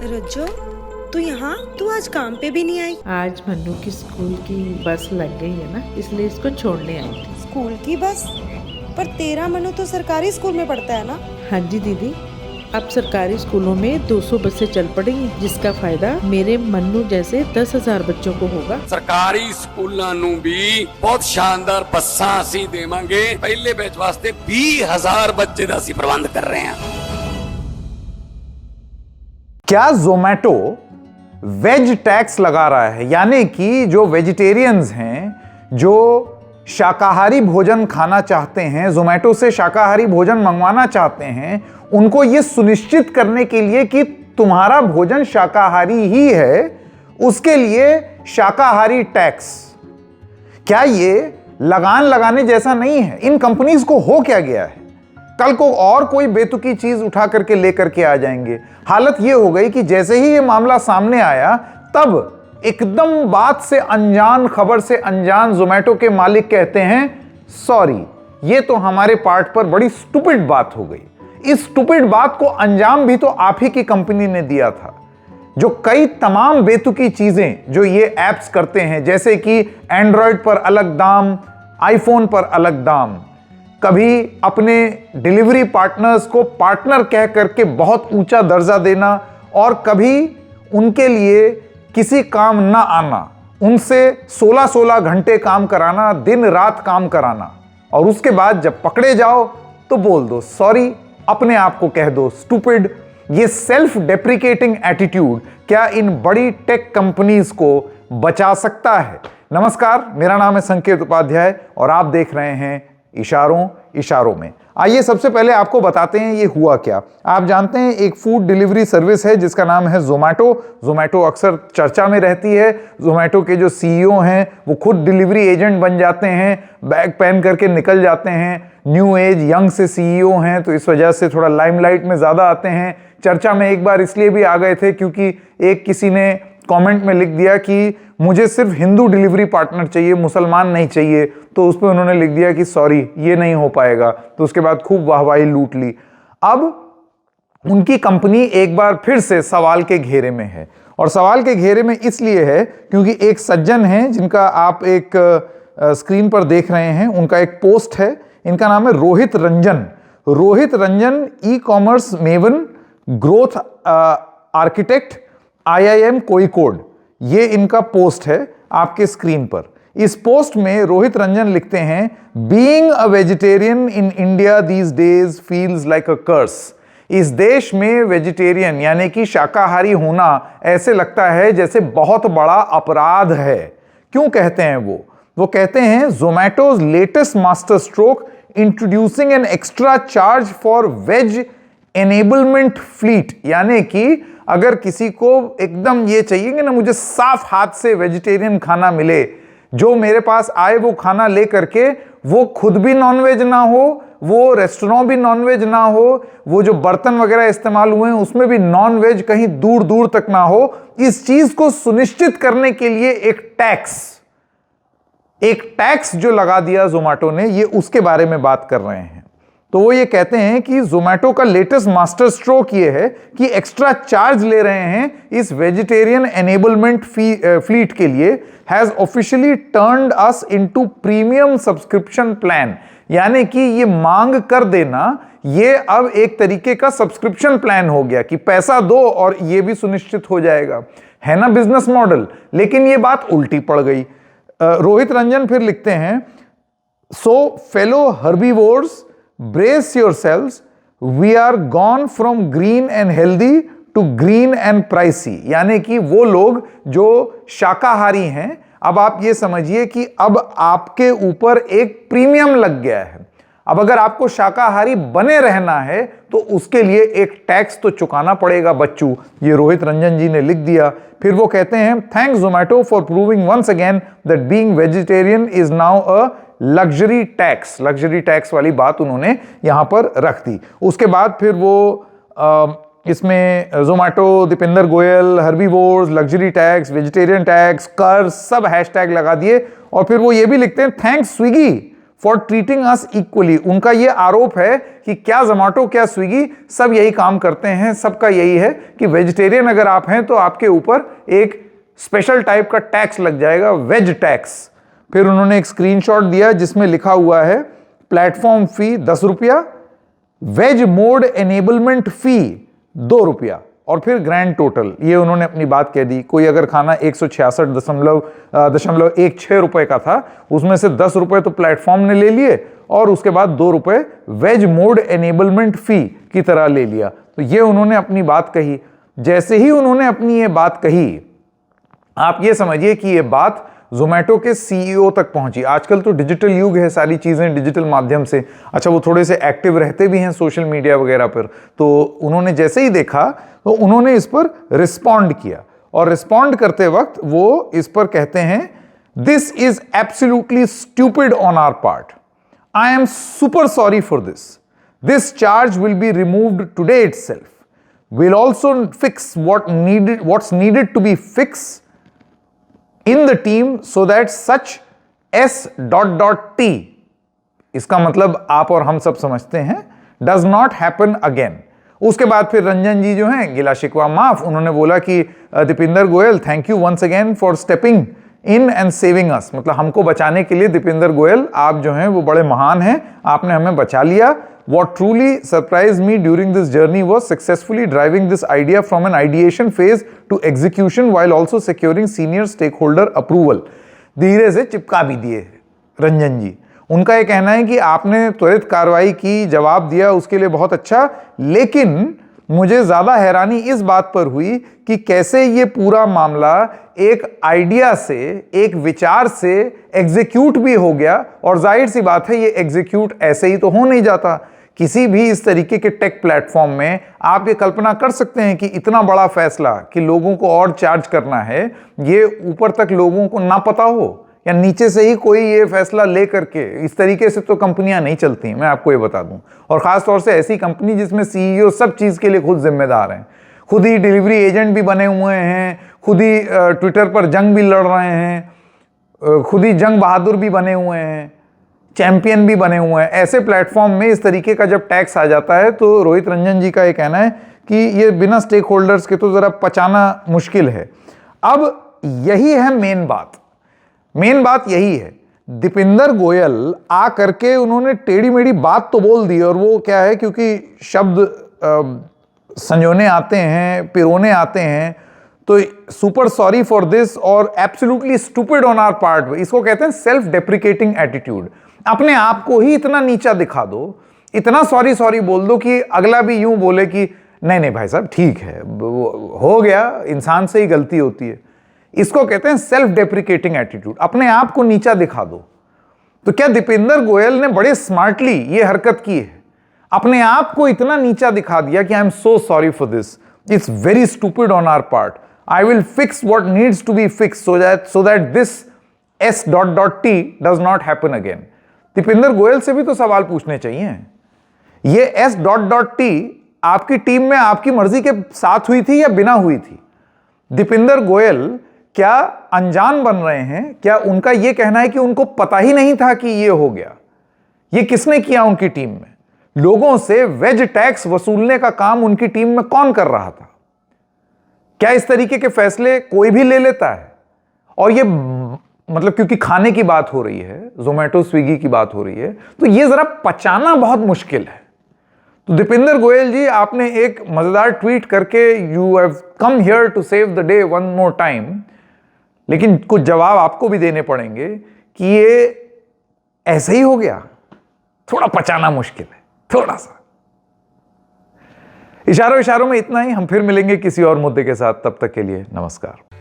रज्जो, तू यहाँ? तू आज काम पे भी नहीं आई? आज मन्नू की स्कूल की बस लग गई है ना, इसलिए इसको छोड़ने आई थी। स्कूल की बस? पर तेरा मन्नू तो सरकारी स्कूल में पढ़ता है ना? हाँ जी दीदी, अब सरकारी स्कूलों में 200 बसें चल पड़ेंगी, जिसका फायदा मेरे मन्नू जैसे 10,000 बच्चों को होगा। सरकारी स्कूलों ਨੂੰ भी बहुत शानदार बसां ਅਸੀਂ देवांगे। पहले बैच वास्ते 20,000 बच्चे ਦਾ ਅਸੀਂ प्रबंध कर रहे हैं। क्या जोमैटो वेज टैक्स लगा रहा है? यानी कि जो वेजिटेरियंस हैं, जो शाकाहारी भोजन खाना चाहते हैं, जोमैटो से शाकाहारी भोजन मंगवाना चाहते हैं, उनको यह सुनिश्चित करने के लिए कि तुम्हारा भोजन शाकाहारी ही है, उसके लिए शाकाहारी टैक्स। क्या ये लगान लगाने जैसा नहीं है? इन कंपनीज को हो क्या गया है? कल को और कोई बेतुकी चीज उठा करके लेकर के आ जाएंगे। हालत यह हो गई कि जैसे ही ये मामला सामने आया, तब एकदम बात से अनजान, खबर से अनजान जोमैटो के मालिक कहते हैं सॉरी, ये तो हमारे पार्ट पर बड़ी स्टूपिड बात हो गई। इस स्टूपिड बात को अंजाम भी तो आप ही की कंपनी ने दिया था। जो कई तमाम बेतुकी चीजें जो ये एप्स करते हैं, जैसे कि एंड्रॉयड पर अलग दाम, आईफोन पर अलग दाम, कभी अपने डिलीवरी पार्टनर्स को पार्टनर कह करके बहुत ऊंचा दर्जा देना, और कभी उनके लिए किसी काम ना आना, उनसे 16-16 घंटे काम कराना, दिन रात काम कराना, और उसके बाद जब पकड़े जाओ तो बोल दो सॉरी, अपने आप को कह दो स्टूपिड। ये सेल्फ डेप्रिकेटिंग एटीट्यूड क्या इन बड़ी टेक कंपनीज को बचा सकता है? नमस्कार, मेरा नाम है संकेत उपाध्याय और आप देख रहे हैं इशारों इशारों में। आइए सबसे पहले आपको बताते हैं ये हुआ क्या। आप जानते हैं एक फूड डिलीवरी सर्विस है जिसका नाम है जोमैटो। जोमैटो अक्सर चर्चा में रहती है। जोमैटो के जो सीईओ हैं वो खुद डिलीवरी एजेंट बन जाते हैं, बैग पहन करके निकल जाते हैं। न्यू एज यंग से सीईओ हैं तो इस वजह से थोड़ा लाइमलाइट में ज़्यादा आते हैं। चर्चा में एक बार इसलिए भी आ गए थे क्योंकि एक किसी ने कमेंट में लिख दिया कि मुझे सिर्फ हिंदू डिलीवरी पार्टनर चाहिए, मुसलमान नहीं चाहिए, तो उस पर उन्होंने लिख दिया कि सॉरी ये नहीं हो पाएगा। तो उसके बाद खूब वाहवाही लूट ली। अब उनकी कंपनी एक बार फिर से सवाल के घेरे में है, और सवाल के घेरे में इसलिए है क्योंकि एक सज्जन हैं जिनका आप एक स्क्रीन पर देख रहे हैं, उनका एक पोस्ट है। इनका नाम है Rohit Ranjan. Rohit Ranjan e commerce maven, growth architect, IIM Kozhikode, ये इनका पोस्ट है आपके स्क्रीन पर। इस पोस्ट में रोहित रंजन लिखते हैं, being a vegetarian in India these days feels like a curse. इस देश में वेजिटेरियन यानी कि शाकाहारी होना ऐसे लगता है जैसे बहुत बड़ा अपराध है। क्यों कहते हैं वो कहते हैं Zomato's latest masterstroke introducing an extra charge for veg enablement fleet. यानी कि अगर किसी को एकदम ये चाहिए कि ना मुझे साफ हाथ से वेजिटेरियन खाना मिले, जो मेरे पास आए वो खाना ले करके वो खुद भी नॉनवेज ना हो, वो रेस्टोरेंट भी नॉनवेज ना हो, वो जो बर्तन वगैरह इस्तेमाल हुए हैं उसमें भी नॉनवेज कहीं दूर दूर तक ना हो, इस चीज को सुनिश्चित करने के लिए एक टैक्स जो लगा दिया जोमैटो ने, ये उसके बारे में बात कर रहे हैं। तो वो ये कहते हैं कि जोमैटो का लेटेस्ट मास्टर स्ट्रोक ये है कि एक्स्ट्रा चार्ज ले रहे हैं इस वेजिटेरियन एनेबलमेंट फ्लीट के लिए, has officially turned us into premium subscription plan. यानी कि ये मांग कर देना, ये अब एक तरीके का सब्सक्रिप्शन प्लान हो गया कि पैसा दो और ये भी सुनिश्चित हो जाएगा। है ना बिजनेस मॉडल? लेकिन ये बात उल्टी पड़ गई। रोहित रंजन फिर लिखते हैं, so fellow herbivores brace yourselves, we are gone from green and healthy to green and pricey। यानी कि वो लोग जो शाकाहारी हैं, अब आप ये समझिए कि अब आपके ऊपर एक प्रीमियम लग गया है। अब अगर आपको शाकाहारी बने रहना है तो उसके लिए एक टैक्स तो चुकाना पड़ेगा बच्चू। ये रोहित रंजन जी ने लिख दिया। फिर वो कहते हैं, thanks Zomato for proving once again that being vegetarian is now a luxury tax. Luxury tax वाली बात उन्होंने यहां पर रख दी। उसके बाद फिर वो इसमें Zomato, Deependra Goyal, herbivores, luxury tax, vegetarian tax, कर, सब हैशटैग लगा दिए। और फिर वो ये भी लिखते हैं, thanks Swiggy for treating us equally. उनका यह आरोप है कि क्या जोमैटो क्या स्विगी सब यही काम करते हैं, सबका यही है कि वेजिटेरियन अगर आप हैं तो आपके ऊपर एक स्पेशल टाइप का टैक्स लग जाएगा, वेज टैक्स। फिर उन्होंने एक स्क्रीनशॉट दिया जिसमें लिखा हुआ है प्लेटफॉर्म फी 10 रुपया, वेज मोड एनेबलमेंट फी 2 रुपया, और फिर ग्रैंड टोटल ये उन्होंने अपनी बात कह दी। कोई अगर खाना 166.16 रुपए का था, उसमें से 10 रुपए तो प्लेटफॉर्म ने ले लिए और उसके बाद 2 रुपए वेज मोड एनेबलमेंट फी की तरह ले लिया। तो ये उन्होंने अपनी बात कही। जैसे ही उन्होंने अपनी ये बात कही, आप ये समझिए कि ये बात जोमैटो के सीईओ तक पहुंची। आजकल तो डिजिटल युग है, सारी चीजें डिजिटल माध्यम से, अच्छा वो थोड़े से एक्टिव रहते भी हैं सोशल मीडिया वगैरह पर, तो उन्होंने जैसे ही देखा तो उन्होंने इस पर रिस्पॉन्ड किया, और रिस्पॉन्ड करते वक्त वो इस पर कहते हैं this is absolutely stupid on our part, I am super sorry for this charge will be removed today itself, we'll also fix what's needed to be fixed in the team so that such S.T, इसका मतलब आप और हम सब समझते हैं, does not happen again। उसके बाद फिर रंजन जी जो हैं, गिला शिकवा माफ, उन्होंने बोला कि Deepinder Goyal thank you once again for stepping in and saving us, मतलब हमको बचाने के लिए दीपिंदर गोयल आप जो हैं वो बड़े महान हैं, आपने हमें बचा लिया। What truly surprised me during this journey was successfully driving this idea from an ideation phase to execution while also securing senior stakeholder approval। धीरे से चिपका भी दिए रंजन जी। उनका ये कहना है कि आपने त्वरित कार्रवाई की, जवाब दिया, उसके लिए बहुत अच्छा, लेकिन मुझे ज्यादा हैरानी इस बात पर हुई कि कैसे ये पूरा मामला एक आइडिया से, एक विचार से एग्जीक्यूट भी हो गया। और जाहिर सी बात है ये एग्जीक्यूट ऐसे ही तो हो नहीं जाता। किसी भी इस तरीके के टेक प्लेटफॉर्म में आप ये कल्पना कर सकते हैं कि इतना बड़ा फैसला कि लोगों को और चार्ज करना है, ये ऊपर तक लोगों को ना पता हो, या नीचे से ही कोई ये फैसला ले करके, इस तरीके से तो कंपनियां नहीं चलती, मैं आपको ये बता दूं। और खास तौर से ऐसी कंपनी जिसमें सीईओ सब चीज के लिए खुद जिम्मेदार हैं, खुद ही डिलीवरी एजेंट भी बने हुए हैं, खुद ही ट्विटर पर जंग भी लड़ रहे हैं, खुद ही जंग बहादुर भी बने हुए हैं, चैंपियन भी बने हुए हैं। ऐसे प्लेटफॉर्म में इस तरीके का जब टैक्स आ जाता है तो रोहित रंजन जी का ये कहना है कि ये बिना स्टेक होल्डर्स के तो जरा पचाना मुश्किल है। अब यही है मेन बात यही है। दीपिंदर गोयल आ करके उन्होंने टेढ़ी मेढ़ी बात तो बोल दी, और वो क्या है, क्योंकि शब्द संजोने आते हैं, पिरोने आते हैं, तो सुपर सॉरी फॉर दिस और absolutely stupid on our part, इसको कहते हैं सेल्फ डेप्रिकेटिंग एटीट्यूड। अपने आप को ही इतना नीचा दिखा दो, इतना सॉरी बोल दो कि अगला भी यूं बोले कि नहीं भाई साहब ठीक है, हो गया, इंसान से ही गलती होती है। इसको कहते हैं सेल्फ डेप्रिकेटिंग एटीट्यूड, अपने आप को नीचा दिखा दो। तो क्या दीपिंदर गोयल ने बड़े स्मार्टली ये हरकत की है, अपने आप को इतना नीचा दिखा दिया कि I am so sorry for this, it's very stupid on our part, I will fix what needs to be fix so that this S.T does not happen again. Deepinder Goyal से भी तो सवाल पूछने चाहिए। ये S.T आपकी टीम में आपकी मर्जी के साथ हुई थी या बिना हुई थी? दीपिंदर गोयल क्या अनजान बन रहे हैं? क्या उनका यह कहना है कि उनको पता ही नहीं था कि यह हो गया? यह किसने किया उनकी टीम में? लोगों से वेज टैक्स वसूलने का काम उनकी टीम में कौन कर रहा था? क्या इस तरीके के फैसले कोई भी ले लेता है? और ये मतलब क्योंकि खाने की बात हो रही है, जोमैटो स्विगी की बात हो रही है, तो ये जरा पचाना बहुत मुश्किल है। तो दीपिंदर गोयल जी, आपने एक मजेदार ट्वीट करके you have come here to save the day one more time, लेकिन कुछ जवाब आपको भी देने पड़ेंगे कि ये ऐसे ही हो गया। थोड़ा पचाना मुश्किल है, थोड़ा सा। इशारों में इतना ही। हम फिर मिलेंगे किसी और मुद्दे के साथ, तब तक के लिए नमस्कार।